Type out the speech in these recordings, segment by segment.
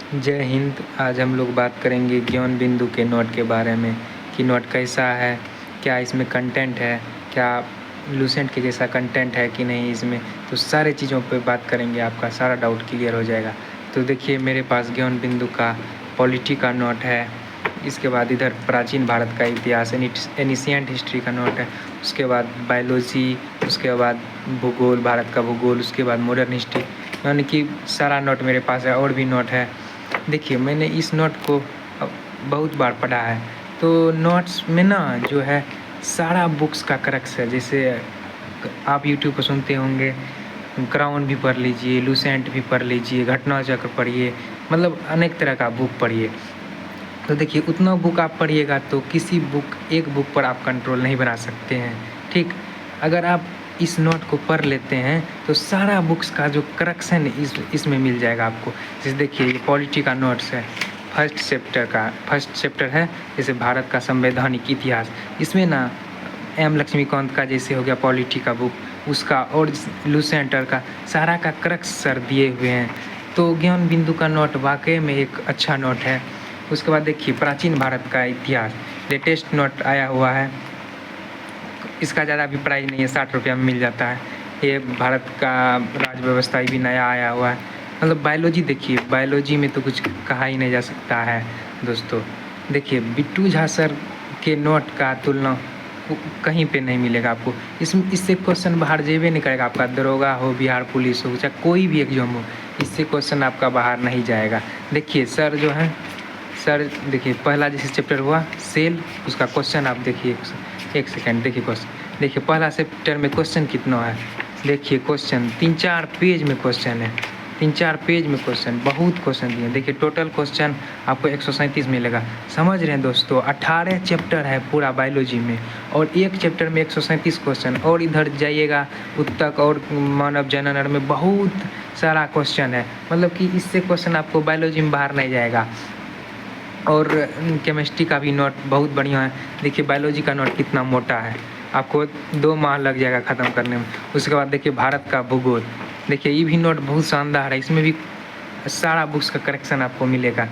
जय हिंद। आज हम लोग बात करेंगे ज्ञान बिंदु के नोट के बारे में कि नोट कैसा है, क्या इसमें कंटेंट है, क्या लूसेंट के जैसा कंटेंट है कि नहीं इसमें। तो सारे चीज़ों पे बात करेंगे, आपका सारा डाउट क्लियर हो जाएगा। तो देखिए मेरे पास ज्ञान बिंदु का पॉलिटी का नोट है, इसके बाद इधर प्राचीन भारत का इतिहास एनिशिएंट हिस्ट्री का नोट है, उसके बाद बायोलॉजी, उसके बाद भूगोल, भारत का भूगोल, उसके बाद मॉडर्न हिस्ट्री, यानी कि सारा नोट मेरे पास है। और भी नोट है। देखिए मैंने इस नोट को बहुत बार पढ़ा है। तो नोट्स में ना जो है सारा बुक्स का क्रक्स है। जैसे आप यूट्यूब पर सुनते होंगे, क्राउन भी पढ़ लीजिए, लूसेंट भी पढ़ लीजिए, घटना चक्र पढ़िए, मतलब अनेक तरह का बुक पढ़िए। तो देखिए उतना बुक आप पढ़िएगा तो किसी एक बुक पर आप कंट्रोल नहीं बना सकते हैं, ठीक। अगर आप इस नोट को पढ़ लेते हैं तो सारा बुक्स का जो क्रक्स है इसमें मिल जाएगा आपको। जैसे देखिए ये पॉलिटी का नोट्स है, फर्स्ट चैप्टर है जैसे भारत का संवैधानिक इतिहास। इसमें ना एम लक्ष्मीकांत का जैसे हो गया पॉलिटी का बुक, उसका और लूसेंटर का सारा का क्रक्स सर दिए हुए हैं। तो ज्ञान बिंदु का नोट वाकई में एक अच्छा नोट है। उसके बाद देखिए प्राचीन भारत का इतिहास, लेटेस्ट नोट आया हुआ है। इसका ज़्यादा भी प्राइस नहीं है, 60 रुपया में मिल जाता है। ये भारत का राज व्यवस्था भी नया आया हुआ है। मतलब बायोलॉजी देखिए, बायोलॉजी में तो कुछ कहा ही नहीं जा सकता है दोस्तों। देखिए बिट्टू झा सर के नोट का तुलना कहीं पे नहीं मिलेगा आपको। इससे क्वेश्चन बाहर जेबे नहीं करेगा आपका, दरोगा हो, बिहार पुलिस हो, चाहे कोई भी एग्जाम हो, इससे क्वेश्चन आपका बाहर नहीं जाएगा। देखिए सर जो है, सर देखिए पहला जैसे चैप्टर हुआ सेल, उसका क्वेश्चन आप देखिए, एक सेकेंड देखिए क्वेश्चन। देखिए पहला चैप्टर में क्वेश्चन कितना है, देखिए क्वेश्चन 3-4 पेज में क्वेश्चन है, 3-4 पेज में क्वेश्चन, बहुत क्वेश्चन दिए। देखिए टोटल क्वेश्चन आपको 137 मिलेगा। समझ रहे हैं दोस्तों, 18 चैप्टर है पूरा बायोलॉजी में और एक चैप्टर में 137 क्वेश्चन। और इधर जाइएगा उत्तक और मानव जनन में बहुत सारा क्वेश्चन है। मतलब कि इससे क्वेश्चन आपको बायोलॉजी में बाहर नहीं जाएगा। और केमिस्ट्री का भी नोट बहुत बढ़िया है। देखिए बायोलॉजी का नोट कितना मोटा है, आपको 2 माह लग जाएगा ख़त्म करने में। उसके बाद देखिए भारत का भूगोल, देखिए ये भी नोट बहुत शानदार है। इसमें भी सारा बुक्स का करेक्शन आपको मिलेगा,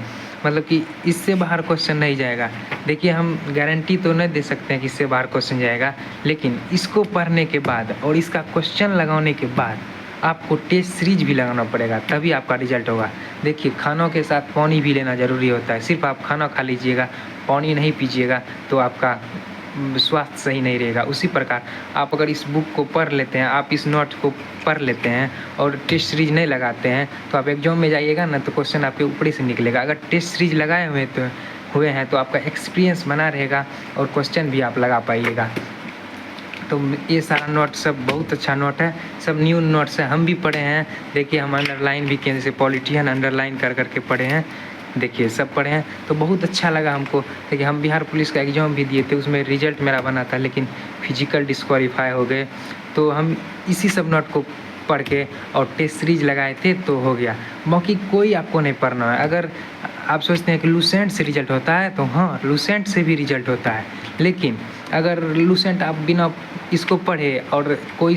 मतलब कि इससे बाहर क्वेश्चन नहीं जाएगा। देखिए हम गारंटी तो नहीं दे सकते हैं कि इससे बाहर क्वेश्चन जाएगा, लेकिन इसको पढ़ने के बाद और इसका क्वेश्चन लगाने के बाद आपको टेस्ट सीरीज भी लगाना पड़ेगा, तभी आपका रिजल्ट होगा। देखिए खानों के साथ पानी भी लेना ज़रूरी होता है। सिर्फ आप खाना खा लीजिएगा, पानी नहीं पीजिएगा तो आपका स्वास्थ्य सही नहीं रहेगा। उसी प्रकार आप अगर इस बुक को पढ़ लेते हैं, आप इस नोट को पढ़ लेते हैं और टेस्ट सीरीज नहीं लगाते हैं, तो आप एग्जाम में जाइएगा ना तो क्वेश्चन आपके ऊपर से निकलेगा। अगर टेस्ट सीरीज लगाए हुए हैं तो आपका एक्सपीरियंस बना रहेगा और क्वेश्चन भी आप लगा पाइएगा। तो ये सारा नोट सब बहुत अच्छा नोट है, सब न्यू नोट्स है, हम भी पढ़े हैं। देखिए हम अंडरलाइन भी किए, जैसे पॉलिटियन अंडरलाइन कर करके पढ़े हैं। देखिए सब पढ़े हैं तो बहुत अच्छा लगा हमको। देखिए हम बिहार पुलिस का एग्ज़ाम भी दिए थे, उसमें रिजल्ट मेरा बना था, लेकिन फिजिकल डिस्क्वालीफाई हो गए। तो हम इसी सब नोट को पढ़ के और टेस्ट सीरीज लगाए थे तो हो गया। बाकी कोई आपको नहीं पढ़ना है। अगर आप सोचते हैं कि लूसेंट से रिजल्ट होता है, तो हाँ लूसेंट से भी रिजल्ट होता है, लेकिन अगर लूसेंट आप बिना इसको पढ़े और अगर कोई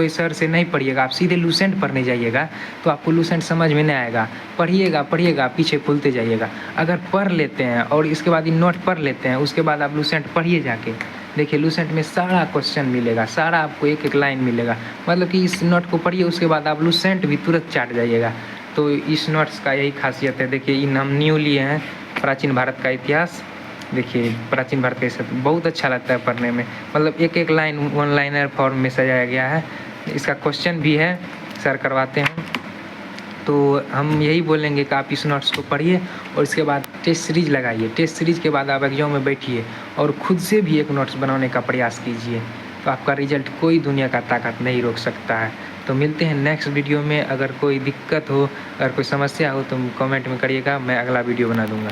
सर से नहीं पढ़िएगा, आप सीधे लूसेंट पढ़ने जाइएगा तो आपको लूसेंट समझ में नहीं आएगा। पढ़िएगा पीछे भूलते जाइएगा। अगर पढ़ लेते हैं और इसके बाद इन नोट पढ़ लेते हैं, उसके बाद आप लूसेंट पढ़िए जाके। देखिए लूसेंट में सारा क्वेश्चन मिलेगा, सारा आपको एक लाइन मिलेगा। मतलब कि इस नोट को पढ़िए, उसके बाद आप लूसेंट भी तुरंत चाट जाइएगा। तो इस नोट्स का यही खासियत है। देखिए इन हम न्यू लिए हैं प्राचीन भारत का इतिहास। देखिए प्राचीन भारत का इतिहास बहुत अच्छा लगता है पढ़ने में, मतलब एक लाइन वन लाइनर फॉर्म में सजाया गया है। इसका क्वेश्चन भी है, सर करवाते हैं। तो हम यही बोलेंगे कि आप इस नोट्स को पढ़िए और इसके बाद टेस्ट सीरीज लगाइए। टेस्ट सीरीज के बाद आप एग्जाम में बैठिए और खुद से भी एक नोट्स बनाने का प्रयास कीजिए, तो आपका रिजल्ट कोई दुनिया का ताकत नहीं रोक सकता है। तो मिलते हैं नेक्स्ट वीडियो में। अगर कोई दिक्कत हो, अगर कोई समस्या हो तो कमेंट में करिएगा, मैं अगला वीडियो बना दूँगा।